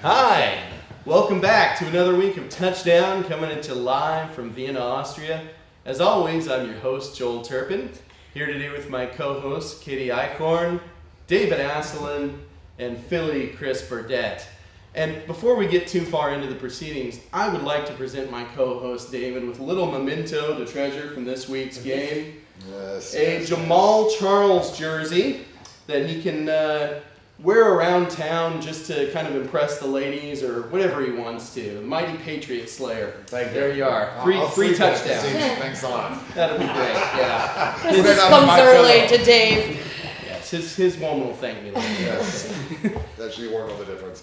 Hi, welcome back to another week of Touchdown, coming at you live from Vienna, Austria. As always, I'm your host, Joel Turpin, here today with my co-hosts, Katie Eichhorn, David Asselin, and Philly Chris Burdett. And before we get too far into the proceedings, I would like to present my co-host, David, with a little memento to treasure from this week's game. A Jamal Charles jersey that he can wear around town just to kind of impress the ladies or whatever he wants to. Mighty Patriot Slayer. There you are. Free touchdown. Thanks a lot. That'll be great, yeah. Christmas comes early to Dave. Yes, his mom will thank me later. Yes. That she won't know the difference.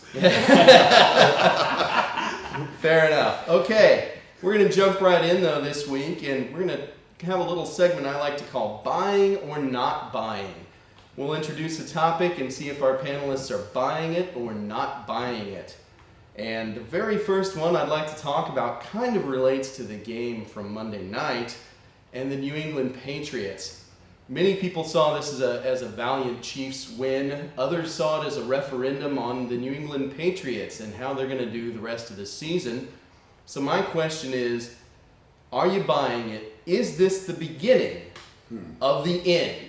Fair enough. Okay, we're going to jump right in though this week, and we're going to have a little segment I like to call Buying or Not Buying. We'll introduce a topic and see if our panelists are buying it or not buying it. And the very first one I'd like to talk about kind of relates to the game from Monday night and the New England Patriots. Many people saw this as a valiant Chiefs win. Others saw it as a referendum on the New England Patriots and how they're going to do the rest of the season. So my question is, are you buying it? Is this the beginning of the end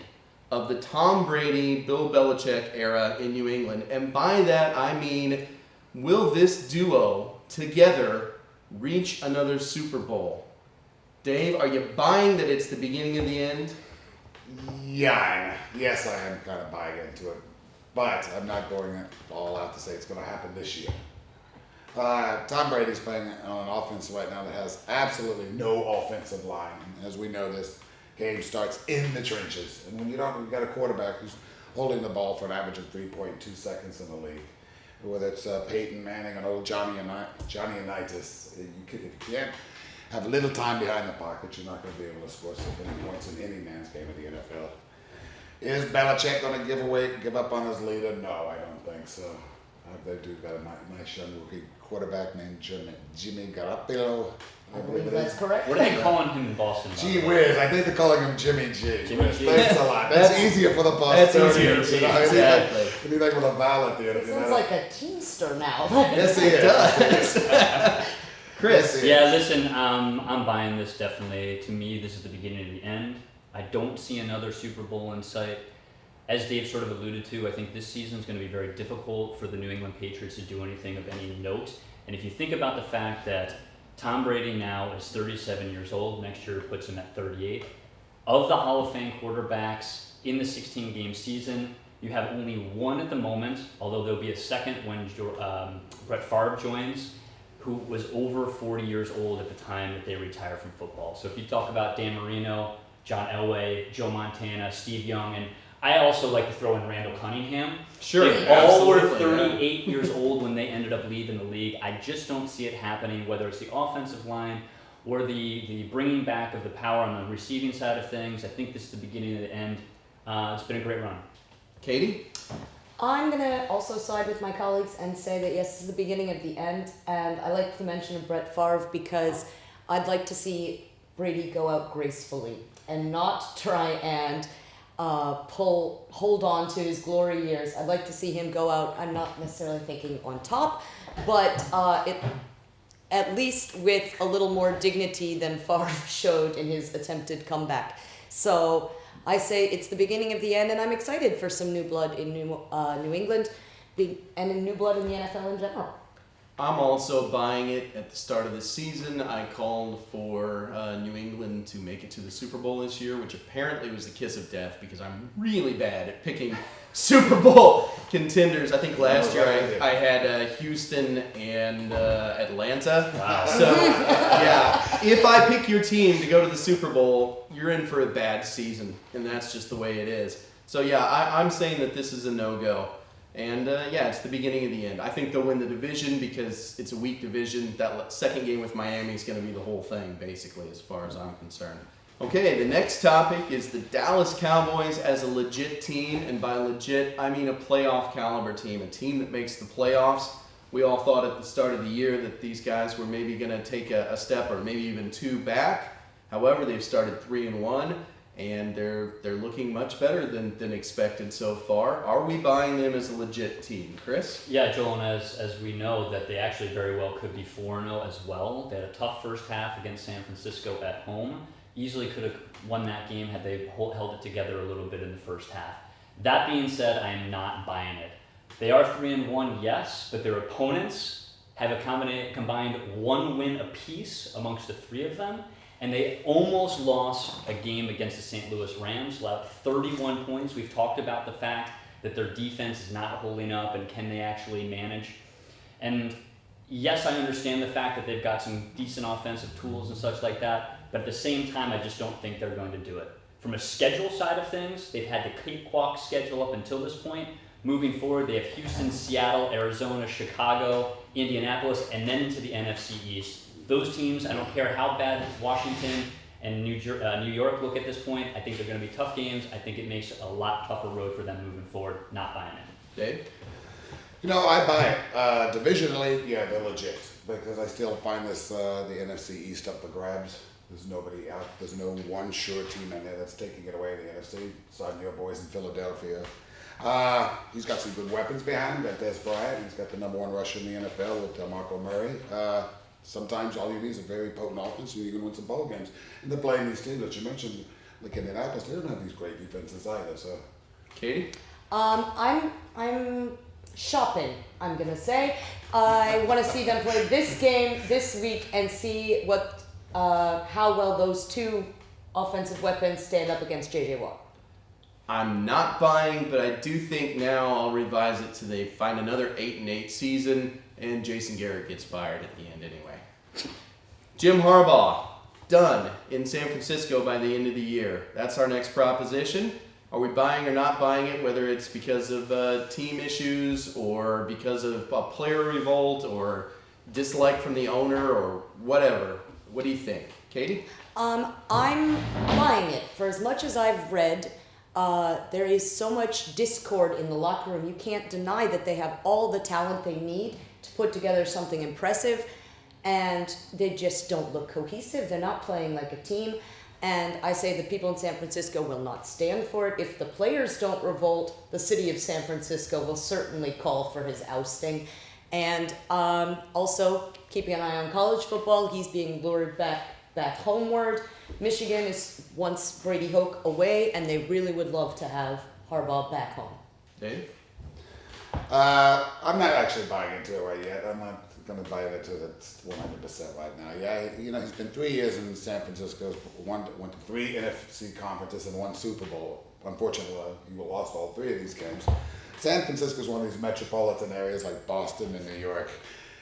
of the Tom Brady, Bill Belichick era in New England? And by that I mean, will this duo together reach another Super Bowl? Dave, are you buying that it's the beginning of the end? Yes, I am kind of buying into it. But I'm not going all out to say it's going to happen this year. Tom Brady's playing on an offense right now that has absolutely no offensive line. As we know, this game starts in the trenches. And when you've got a quarterback who's holding the ball for an average of 3.2 seconds in the league, whether it's Peyton Manning or old Johnny Unitas, if you can't have little time behind the pocket, you're not going to be able to score so many points in any man's game of the NFL. Is Belichick going to give up on his leader? No, I don't think so. They do got a nice young rookie quarterback named Jimmy Garoppolo. I believe that's correct. What are they calling him in Boston? Gee whiz, I think they're calling him Jimmy G. Jimmy G. Thanks a lot. That's easier for the Bostonians. That's easier, exactly. It'd be like with a vowel at the end. It sounds like a teamster now. Yes, it does. Chris? Yeah, listen, I'm buying this definitely. To me, this is the beginning of the end. I don't see another Super Bowl in sight. As Dave sort of alluded to, I think this season is going to be very difficult for the New England Patriots to do anything of any note. And if you think about the fact that Tom Brady now is 37 years old, next year puts him at 38. Of the Hall of Fame quarterbacks in the 16-game season, you have only one at the moment, although there'll be a second when Brett Favre joins, who was over 40 years old at the time that they retire from football. So if you talk about Dan Marino, John Elway, Joe Montana, Steve Young, and I also like to throw in Randall Cunningham. Sure, They all were absolutely, 38 years old when they ended up leaving the league. I just don't see it happening, whether it's the offensive line or the bringing back of the power on the receiving side of things. I think this is the beginning of the end. It's been a great run. Katie? I'm going to also side with my colleagues and say that yes, this is the beginning of the end. And I like the mention of Brett Favre because I'd like to see Brady go out gracefully and not try and hold on to his glory years. I'd like to see him go out, I'm not necessarily thinking on top, but at least with a little more dignity than Favre showed in his attempted comeback. So I say it's the beginning of the end, and I'm excited for some new blood in New England and in new blood in the NFL in general. I'm also buying it. At the start of the season, I called for New England to make it to the Super Bowl this year, which apparently was the kiss of death because I'm really bad at picking Super Bowl contenders. I think last year I had Houston and Atlanta. Wow. So, yeah, if I pick your team to go to the Super Bowl, you're in for a bad season, and that's just the way it is. So, yeah, I'm saying that this is a no-go. And, yeah, it's the beginning of the end. I think they'll win the division because it's a weak division. That second game with Miami is going to be the whole thing, basically, as far as I'm concerned. Okay, the next topic is the Dallas Cowboys as a legit team. And by legit, I mean a playoff caliber team, a team that makes the playoffs. We all thought at the start of the year that these guys were maybe going to take a step or maybe even two back. However, they've started 3-1. and they're looking much better than expected so far. Are we buying them as a legit team, Chris? Yeah, Joel, and as we know that they actually very well could be 4-0 as well. They had a tough first half against San Francisco at home. Easily could have won that game had they held it together a little bit in the first half. That being said, I am not buying it. They are 3-1, yes, but their opponents have a combined 1 win apiece amongst the 3 of them, and they almost lost a game against the St. Louis Rams, allowed 31 points. We've talked about the fact that their defense is not holding up, and can they actually manage? And yes, I understand the fact that they've got some decent offensive tools and such like that, but at the same time, I just don't think they're going to do it. From a schedule side of things, they've had the cakewalk schedule up until this point. Moving forward, they have Houston, Seattle, Arizona, Chicago, Indianapolis, and then into the NFC East. Those teams, I don't care how bad Washington and New York look at this point, I think they're going to be tough games. I think it makes a lot tougher road for them moving forward. Not buying it. Dave? You know, I buy it. Divisionally, yeah, they're legit, because I still find this the NFC East up for grabs. There's nobody out. There's no one sure team in there that's taking it away. The NFC, aside your boys in Philadelphia. He's got some good weapons behind him. Got Des Bryant. He's got the #1 rusher in the NFL with Marco Murray. Sometimes all you need is a very potent offense, and you can win some bowl games. And they're playing these teams that you mentioned, like Indianapolis. They don't have these great defenses either. So, Katie? I'm shopping, I'm gonna say. I want to see them play this game this week and see how well those 2 offensive weapons stand up against J.J. Watt. I'm not buying, but I do think now I'll revise it to they find another 8-8 season, and Jason Garrett gets fired at the end anyway. Jim Harbaugh, done in San Francisco by the end of the year. That's our next proposition. Are we buying or not buying it, whether it's because of team issues or because of a player revolt or dislike from the owner or whatever? What do you think? Katie? I'm buying it. For as much as I've read, there is so much discord in the locker room. You can't deny that they have all the talent they need to put together something impressive, and they just don't look cohesive. They're not playing like a team, and I say the people in San Francisco will not stand for it. If the players don't revolt, the city of San Francisco will certainly call for his ousting. And also, keeping an eye on college football, he's being lured back homeward. Michigan is once Brady Hoke away, and they really would love to have Harbaugh back home. Dave? I'm not actually buying into it right yet. I'm not going to buy into it 100% right now. Yeah, you know, he's been 3 years in San Francisco, went to 3 NFC conferences and 1 Super Bowl. Unfortunately, he lost all 3 of these games. San Francisco is one of these metropolitan areas like Boston and New York.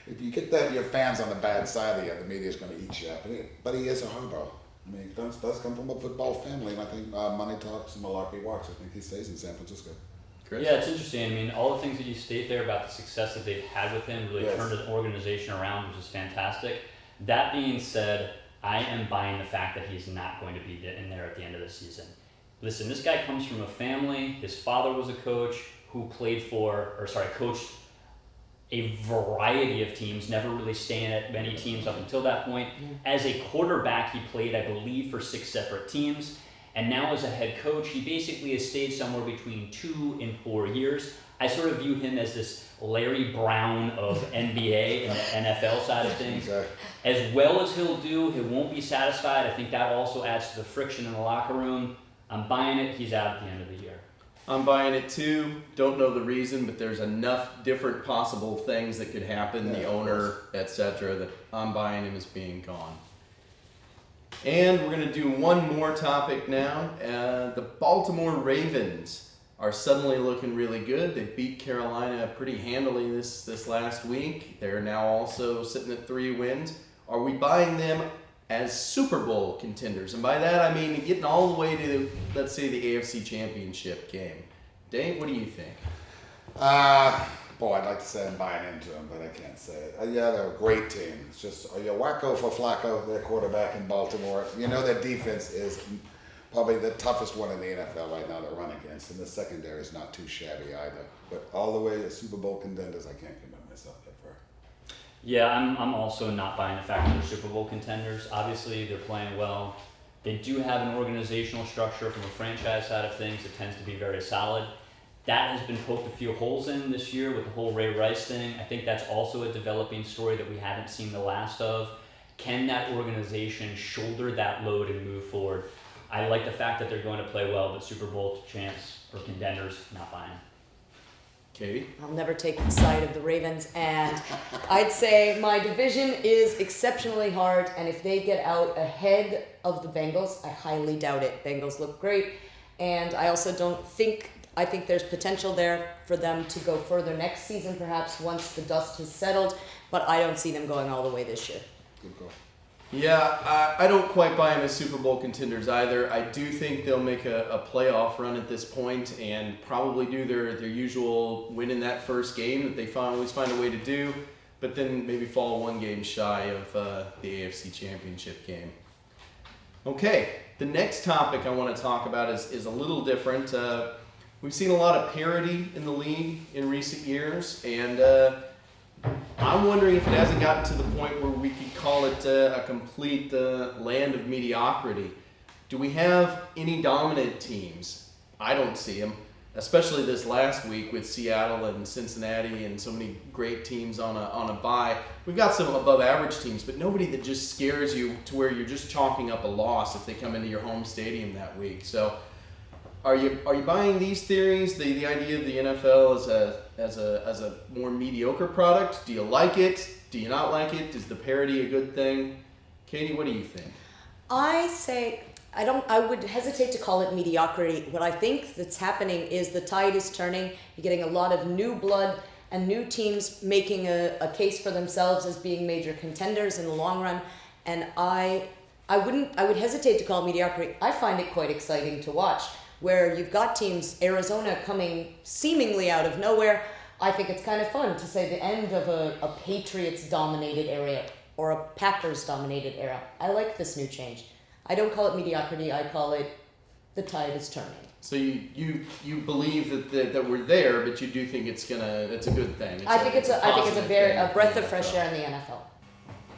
If you get your fans on the bad side of you, the media is going to eat you up. But he is a Harbaugh. I mean, he does come from a football family, and I think money talks and malarkey walks. I think he stays in San Francisco. Chris? Yeah, it's interesting. I mean, all the things that you state there about the success that they've had with him really Yes. turned the organization around, which is fantastic. That being said, I am buying the fact that he's not going to be in there at the end of the season. Listen, this guy comes from a family. His father was a coach who coached a variety of teams, never really staying at many teams up until that point. As a quarterback, he played, I believe, for 6 separate teams. And now as a head coach, he basically has stayed somewhere between 2 and 4 years. I sort of view him as this Larry Brown of NBA and the NFL side of things. Exactly. As well as he'll do, he won't be satisfied. I think that also adds to the friction in the locker room. I'm buying it. He's out at the end of the year. I'm buying it too. Don't know the reason, but there's enough different possible things that could happen, Yeah, the of owner, etc., that I'm buying him as being gone. And we're going to do one more topic now. The Baltimore Ravens are suddenly looking really good. They beat Carolina pretty handily this last week. They're now also sitting at 3 wins. Are we buying them as Super Bowl contenders? And by that I mean getting all the way to, let's say, the AFC Championship game. Dave, what do you think? Boy, I'd like to say I'm buying into them, but I can't say it. Yeah, they're a great team. It's just, are you wacko for Flacco, their quarterback in Baltimore? You know their defense is probably the toughest one in the NFL right now to run against, and the secondary is not too shabby either. But all the way to Super Bowl contenders, I can't commit myself that far. Yeah, I'm also not buying the fact that they're Super Bowl contenders. Obviously, they're playing well. They do have an organizational structure from a franchise side of things that tends to be very solid. That has been poked a few holes in this year with the whole Ray Rice thing. I think that's also a developing story that we haven't seen the last of. Can that organization shoulder that load and move forward? I like the fact that they're going to play well, but Super Bowl champs or contenders, not buying. Katie? I'll never take the side of the Ravens, and I'd say my division is exceptionally hard, and if they get out ahead of the Bengals, I highly doubt it. Bengals look great, and I also I think there's potential there for them to go further next season, perhaps once the dust has settled, but I don't see them going all the way this year. Good call. Yeah, I don't quite buy them as Super Bowl contenders either. I do think they'll make a playoff run at this point and probably do their usual win in that first game that they always find a way to do, but then maybe fall one game shy of the AFC Championship game. Okay, the next topic I want to talk about is a little different. We've seen a lot of parity in the league in recent years, and I'm wondering if it hasn't gotten to the point where we could call it a complete land of mediocrity. Do we have any dominant teams? I don't see them, especially this last week with Seattle and Cincinnati and so many great teams on a bye. We've got some above average teams, but nobody that just scares you to where you're just chalking up a loss if they come into your home stadium that week. So are you buying these theories? The idea of the NFL as a more mediocre product? Do you like it? Do you not like it? Is the parity a good thing? Katie, what do you think? I say I would hesitate to call it mediocrity. What I think that's happening is the tide is turning. You're getting a lot of new blood and new teams making a case for themselves as being major contenders in the long run. And I would hesitate to call it mediocrity. I find it quite exciting to watch, where you've got teams, Arizona coming seemingly out of nowhere. I think it's kind of fun to say the end of a Patriots-dominated era or a Packers-dominated era. I like this new change. I don't call it mediocrity. I call it the tide is turning. So you believe that we're there, but you do think it's a good thing. I think it's a positive breath of thing. fresh air in the NFL.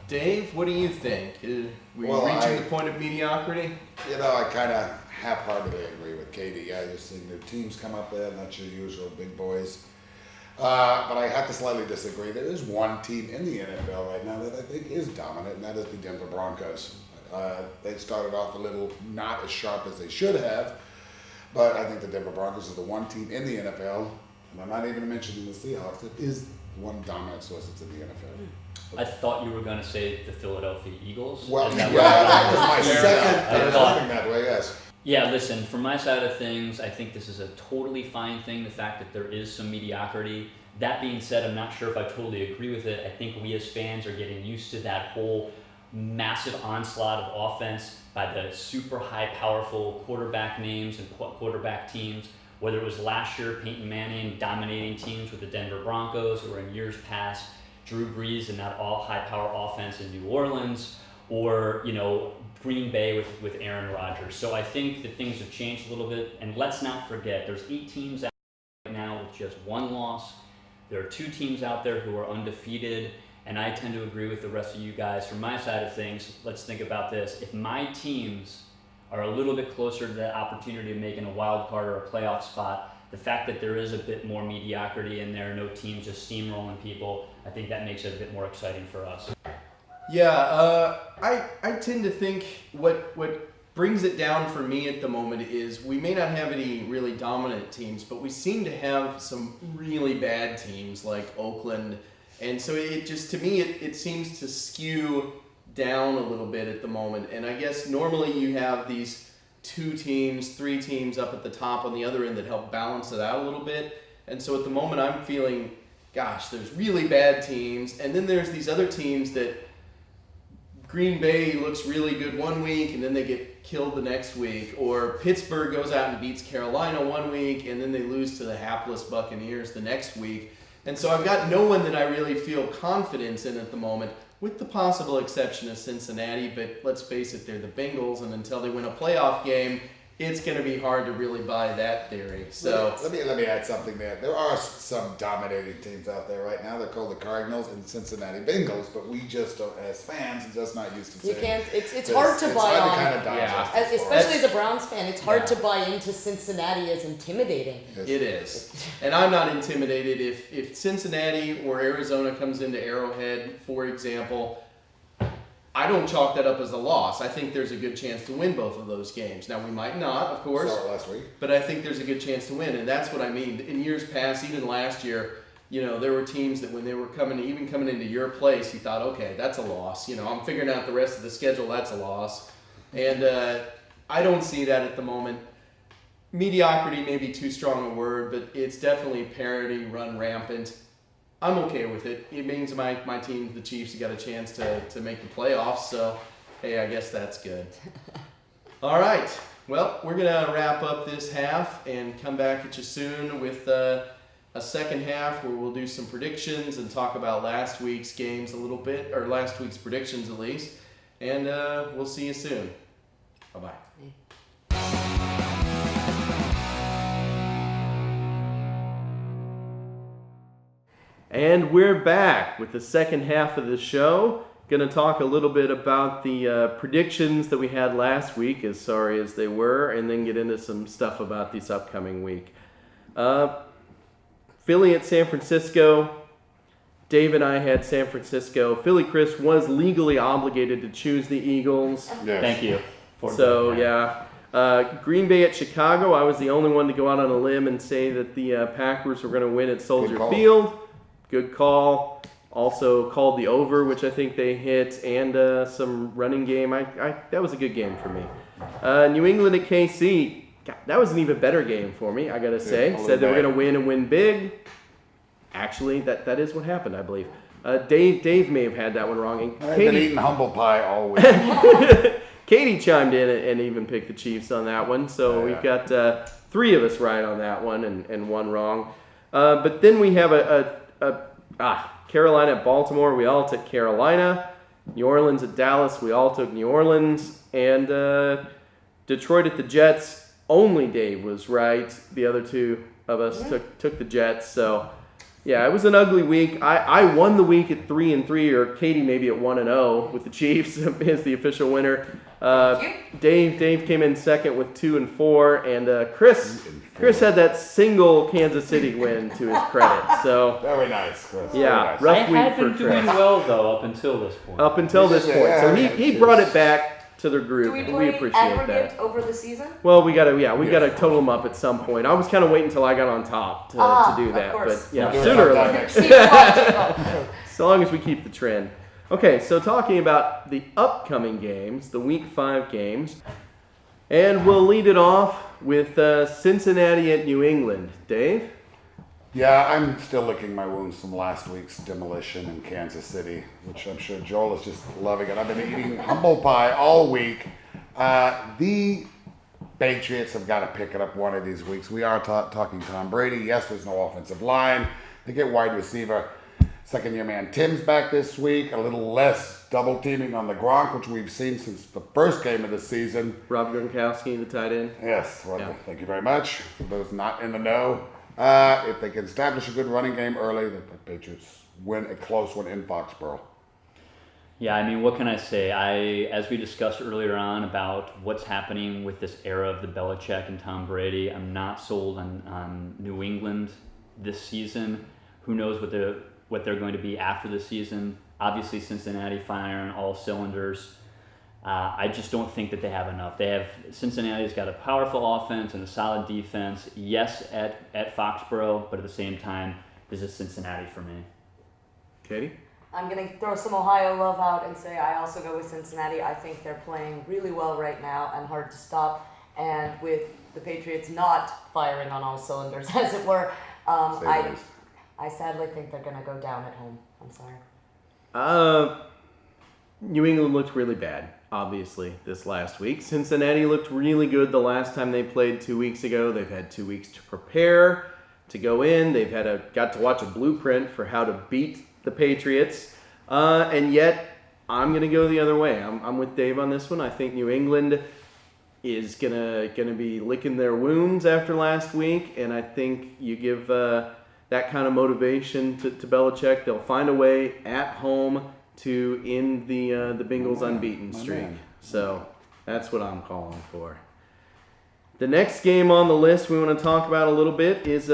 Dave, what do you think? Were you reaching the point of mediocrity? You know, I kind of half-heartedly agree with Katie. Yeah, you're seeing new teams come up there, not your usual big boys. But I have to slightly disagree. There is one team in the NFL right now that I think is dominant, and that is the Denver Broncos. They started off a little not as sharp as they should have, but I think the Denver Broncos are the one team in the NFL, and I'm not even mentioning the Seahawks, that is one dominant source that's in the NFL. I thought you were going to say the Philadelphia Eagles. Well, Is yeah, that that was my second I thought- thing that way, yes. Yeah, listen, from my side of things, I think this is a totally fine thing, the fact that there is some mediocrity. That being said, I'm not sure if I totally agree with it. I think we as fans are getting used to that whole massive onslaught of offense by the super high, powerful quarterback names and quarterback teams. Whether it was last year, Peyton Manning dominating teams with the Denver Broncos, or in years past, Drew Brees and that all high-power offense in New Orleans, or, Green Bay with Aaron Rodgers. So I think that things have changed a little bit. And let's not forget, there's 8 teams out right now with just 1 loss. There are 2 teams out there who are undefeated. And I tend to agree with the rest of you guys. From my side of things, let's think about this. If my teams are a little bit closer to the opportunity of making a wild card or a playoff spot, the fact that there is a bit more mediocrity in there, no teams just steamrolling people, I think that makes it a bit more exciting for us. Yeah, I tend to think what brings it down for me at the moment is we may not have any really dominant teams, but we seem to have some really bad teams like Oakland. And so it just, to me, it seems to skew down a little bit at the moment. And I guess normally you have these 2 teams, 3 teams up at the top on the other end that help balance it out a little bit. And so at the moment I'm feeling, gosh, there's really bad teams. And then there's these other teams that Green Bay looks really good one week and then they get killed the next week. Or Pittsburgh goes out and beats Carolina one week and then they lose to the hapless Buccaneers the next week. And so I've got no one that I really feel confidence in at the moment, with the possible exception of Cincinnati. But let's face it, they're the Bengals, and until they win a playoff game, it's going to be hard to really buy that theory. So let me add something there. There are some dominating teams out there right now. They're called the Cardinals and Cincinnati Bengals, but we just don't, as fans, just not used to You seeing. can't. It's hard to buy It's hard on. to kind of digest. Yeah. it for Especially us. as a Browns fan, it's hard Yeah. to buy into Cincinnati as intimidating. Yes. it is. And I'm not intimidated if Cincinnati or Arizona comes into Arrowhead, for example. I don't chalk that up as a loss. I think there's a good chance to win both of those games. Now, we might not, of course, Saw it last week. but I think there's a good chance to win. And that's what I mean. In years past, even last year, there were teams that when they were coming into your place, you thought, okay, that's a loss. I'm figuring out the rest of the schedule, that's a loss. And I don't see that at the moment. Mediocrity may be too strong a word, but it's definitely parity run rampant. I'm okay with it. It means my team, the Chiefs, got a chance to make the playoffs. So, hey, I guess that's good. All right. Well, we're going to wrap up this half and come back at you soon with a second half where we'll do some predictions and talk about last week's games a little bit, or last week's predictions at least. And we'll see you soon. Bye-bye. And we're back with the second half of the show. Going to talk a little bit about the predictions that we had last week, as sorry as they were, and then get into some stuff about this upcoming week. Philly at San Francisco. Dave and I had San Francisco. Philly Chris was legally obligated to choose the Eagles. Yes. Thank you. So, yeah. Green Bay at Chicago. I was the only one to go out on a limb and say that the Packers were going to win at Soldier call. Field. Good call. Also called the over, which I think they hit, and some running game. That was a good game for me. New England at KC. God, that was an even better game for me, I got to say. a little Said they were bit. going to win and win big. Actually, that is what happened, I believe. Dave may have had that one wrong. And I've been Katie, eating humble pie all week. Katie chimed in and even picked the Chiefs on that one. So Yeah. we've got three of us right on that one and one wrong. But then we have Carolina at Baltimore. We all took Carolina. New Orleans at Dallas. We all took New Orleans. And Detroit at the Jets. Only Dave was right. The other two of us took the Jets. So yeah, it was an ugly week. I won the week at 3-3, or Katie maybe at 1-0 with the Chiefs as the official winner. Dave came in second with 2-4, and Chris had that single Kansas City win to his credit. So Very nice, Chris. yeah, Very nice. rough I week had for been doing Chris. well though up until this point. Up until this point, so he brought it back to the group, Do we and play we appreciate aggregate that. over the season? Well, we gotta total them up at some point. I was kind of waiting until I got on top to do of that, course. but yeah, We'll do it sooner or sometime later. next See, well, So long as we keep the trend. Okay, so talking about the upcoming games, the Week 5 games, and we'll lead it off with Cincinnati at New England. Dave? Yeah, I'm still licking my wounds from last week's demolition in Kansas City, which I'm sure Joel is just loving it. I've been eating humble pie all week. The Patriots have got to pick it up one of these weeks. We are talking Tom Brady. Yes, there's no offensive line. They get wide receiver. Second-year man Tim's back this week. A little less double teaming on the Gronk, which we've seen since the first game of the season. Rob Gronkowski, the tight end. Yes, well, Yeah. thank you very much. For those not in the know, if they can establish a good running game early, the Patriots win a close one in Foxborough. Yeah, I mean, what can I say? As we discussed earlier on about what's happening with this era of the Belichick and Tom Brady, I'm not sold on New England this season. Who knows what they're going to be after the season? Obviously, Cincinnati firing all cylinders. I just don't think that they have enough. Cincinnati's got a powerful offense and a solid defense. Yes, at Foxborough, but at the same time, this is Cincinnati for me. Katie? I'm going to throw some Ohio love out and say I also go with Cincinnati. I think they're playing really well right now and hard to stop. And with the Patriots not firing on all cylinders, as it were, I sadly think they're going to go down at home. I'm sorry. New England looked really bad, obviously, this last week. Cincinnati looked really good the last time they played 2 weeks ago. They've had 2 weeks to prepare, to go in. They've got to watch a blueprint for how to beat the Patriots. And yet, I'm going to go the other way. I'm with Dave on this one. I think New England is gonna be licking their wounds after last week, and I think you give that kind of motivation to Belichick. They'll find a way at home to end the Bengals' unbeaten streak. So that's what I'm calling for. The next game on the list we want to talk about a little bit is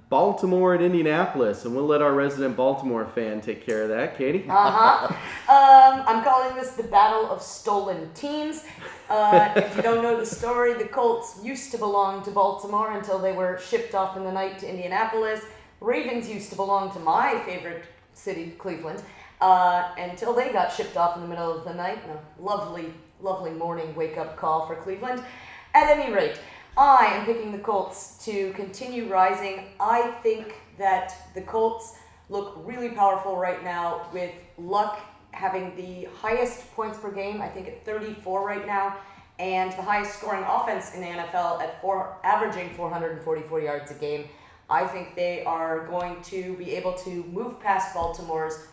Baltimore at Indianapolis, and we'll let our resident Baltimore fan take care of that. Katie? I'm calling this the Battle of Stolen Teams. If you don't know the story, the Colts used to belong to Baltimore until they were shipped off in the night to Indianapolis. Ravens used to belong to my favorite city, Cleveland, until they got shipped off in the middle of the night. A lovely, lovely morning wake-up call for Cleveland. At any rate, I am picking the Colts to continue rising. I think that the Colts look really powerful right now, with Luck having the highest points per game, I think at 34 right now, and the highest scoring offense in the NFL at averaging 444 yards a game. I think they are going to be able to move past Baltimore's,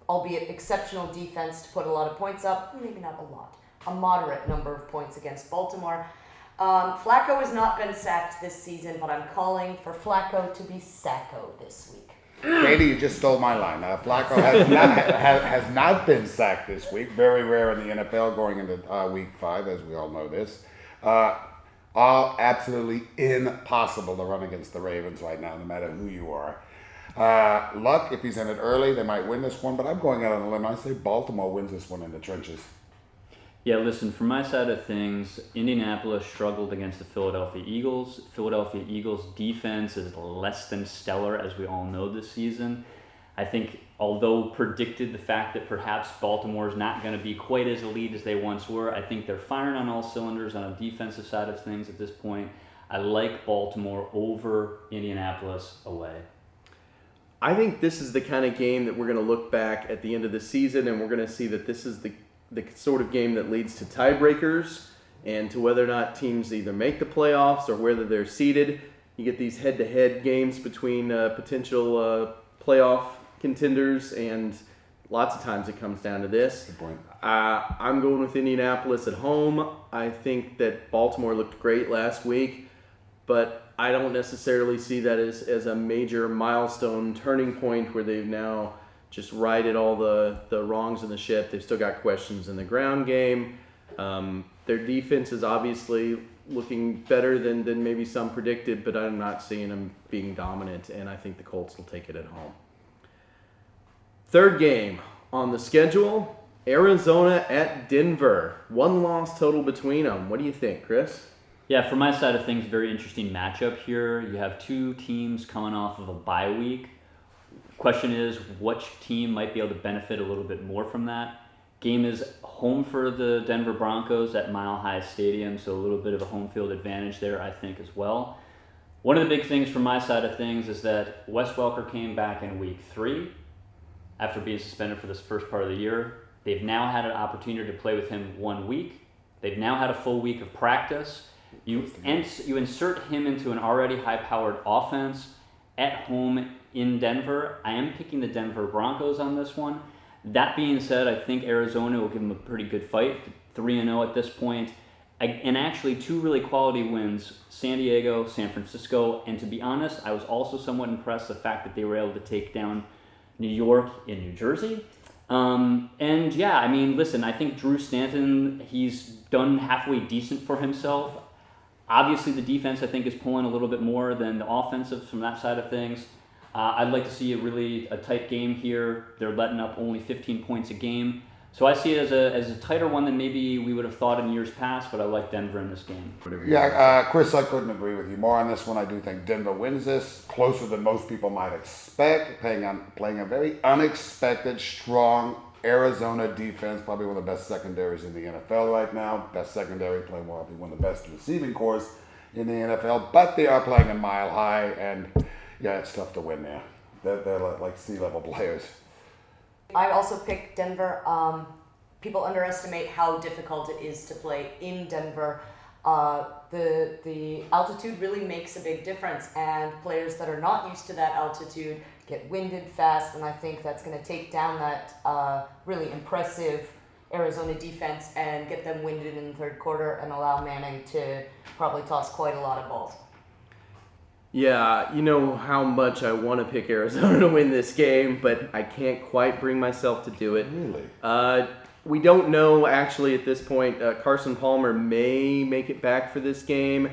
albeit exceptional defense, to put a lot of points up. Maybe not a lot, a moderate number of points against Baltimore. Flacco has not been sacked this season, but I'm calling for Flacco to be Sacco this week. Katie, you just stole my line. Flacco has not been sacked this week. Very rare in the NFL going into week 5, as we all know this. Absolutely impossible to run against the Ravens right now, no matter who you are. Luck, if he's in it early, they might win this one, but I'm going out on a limb. I say Baltimore wins this one in the trenches. Yeah, listen, from my side of things, Indianapolis struggled against the Philadelphia Eagles. Philadelphia Eagles' defense is less than stellar, as we all know this season. I think, although predicted the fact that perhaps Baltimore is not going to be quite as elite as they once were, I think they're firing on all cylinders on a defensive side of things at this point. I like Baltimore over Indianapolis away. I think this is the kind of game that we're going to look back at the end of the season, and we're going to see that this is the sort of game that leads to tiebreakers and to whether or not teams either make the playoffs or whether they're seeded. You get these head-to-head games between potential playoff contenders, and lots of times it comes down to this. Good point. I'm going with Indianapolis at home. I think that Baltimore looked great last week, but I don't necessarily see that as a major milestone turning point where they've now just righted all the wrongs in the ship. They've still got questions in the ground game. Their defense is obviously looking better than maybe some predicted, but I'm not seeing them being dominant, and I think the Colts will take it at home. Third game on the schedule, Arizona at Denver. 1 loss total between them. What do you think, Chris? Yeah, from my side of things, very interesting matchup here. You have two teams coming off of a bye week. Question is, which team might be able to benefit a little bit more from that? Game is home for the Denver Broncos at Mile High Stadium, so a little bit of a home field advantage there, I think, as well. One of the big things from my side of things is that Wes Welker came back in week 3 after being suspended for this first part of the year. They've now had an opportunity to play with him 1 week. They've now had a full week of practice. You insert him into an already high-powered offense at home in Denver. I am picking the Denver Broncos on this one. That being said, I think Arizona will give them a pretty good fight, 3-0 at this point. And actually 2 really quality wins, San Diego, San Francisco, and to be honest, I was also somewhat impressed the fact that they were able to take down New York and New Jersey. And yeah, I mean, listen, I think Drew Stanton, he's done halfway decent for himself. Obviously, the defense, I think, is pulling a little bit more than the offensive from that side of things. I'd like to see a tight game here. They're letting up only 15 points a game. So I see it as a tighter one than maybe we would have thought in years past, but I like Denver in this game. Yeah, Chris, I couldn't agree with you more on this one. I do think Denver wins this, closer than most people might expect, playing a very unexpected, strong Arizona defense, probably one of the best secondaries in the NFL right now. Best secondary, playing probably one of the best receiving corps in the NFL, but they are playing a Mile High, and yeah, it's tough to win there. They're like sea-level players. I also picked Denver. People underestimate how difficult it is to play in Denver. The altitude really makes a big difference, and players that are not used to that altitude get winded fast, and I think that's going to take down that really impressive Arizona defense and get them winded in the third quarter and allow Manning to probably toss quite a lot of balls. Yeah, you know how much I want to pick Arizona to win this game, but I can't quite bring myself to do it. Really? We don't know actually at this point. Carson Palmer may make it back for this game.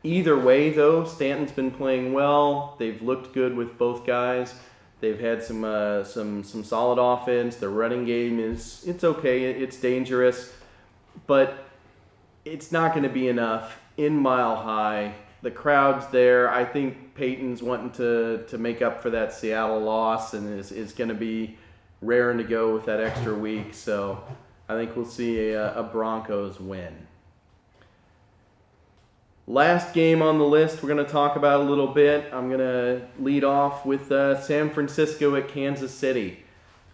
Either way, though, Stanton's been playing well. They've looked good with both guys. They've had some solid offense. Their running game it's okay. It's dangerous, but it's not going to be enough in Mile High. The crowd's there. I think Peyton's wanting to make up for that Seattle loss and is going to be raring to go with that extra week. So I think we'll see a Broncos win. Last game on the list we're going to talk about a little bit. I'm going to lead off with San Francisco at Kansas City.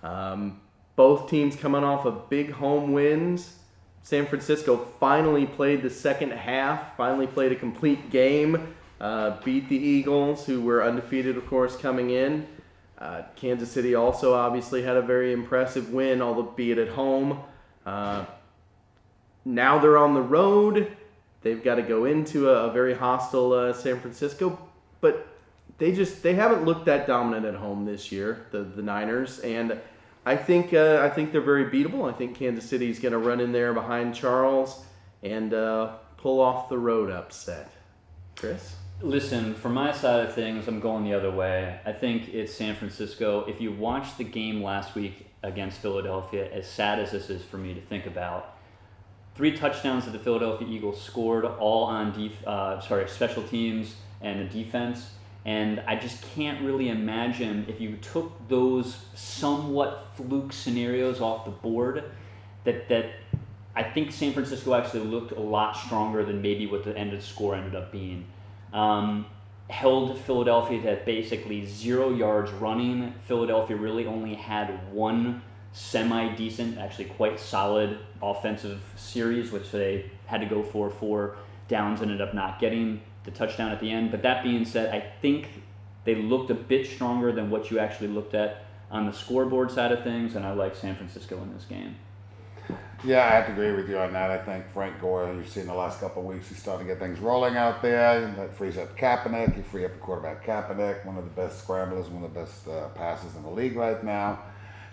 Both teams coming off of big home wins. San Francisco finally played the second half, finally played a complete game, beat the Eagles, who were undefeated, of course, coming in. Kansas City also obviously had a very impressive win, albeit at home. Now they're on the road. They've got to go into a very hostile San Francisco, but they haven't looked that dominant at home this year, the Niners, and I think they're very beatable. I think Kansas City's going to run in there behind Charles and pull off the road upset. Chris? Listen, from my side of things, I'm going the other way. I think it's San Francisco. If you watched the game last week against Philadelphia, as sad as this is for me to think about, 3 touchdowns that the Philadelphia Eagles scored, all on special teams and the defense. And I just can't really imagine if you took those somewhat fluke scenarios off the board, that I think San Francisco actually looked a lot stronger than maybe what the end of the score ended up being. Held Philadelphia to basically 0 yards running. Philadelphia really only had one semi-decent, actually quite solid offensive series, which they had to go for 4 downs, ended up not getting the touchdown at the end. But that being said, I think they looked a bit stronger than what you actually looked at on the scoreboard side of things, and I like San Francisco in this game. Yeah, I have to agree with you on that. I think Frank Gore, you've seen the last couple of weeks, he's starting to get things rolling out there. That frees up Kaepernick. You free up the quarterback Kaepernick, one of the best scramblers, one of the best passes in the league right now.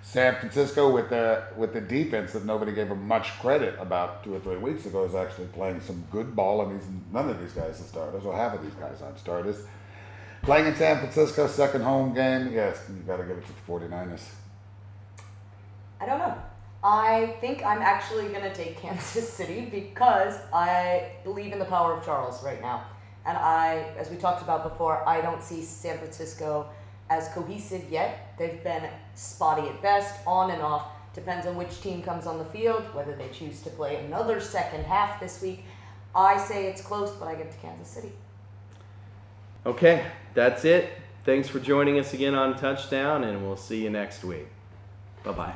San Francisco, with the defense that nobody gave him much credit about 2 or 3 weeks ago, is actually playing some good ball, and none of these guys are starters, or half of these guys aren't starters. Playing in San Francisco, second home game, yes, you got to give it to the 49ers. I don't know. I think I'm actually going to take Kansas City because I believe in the power of Charles right now. And as we talked about before, I don't see San Francisco as cohesive yet. They've been spotty at best, on and off. Depends on which team comes on the field, whether they choose to play another second half this week. I say it's close, but I give it to Kansas City. Okay, that's it. Thanks for joining us again on Touchdown, and we'll see you next week. Bye-bye.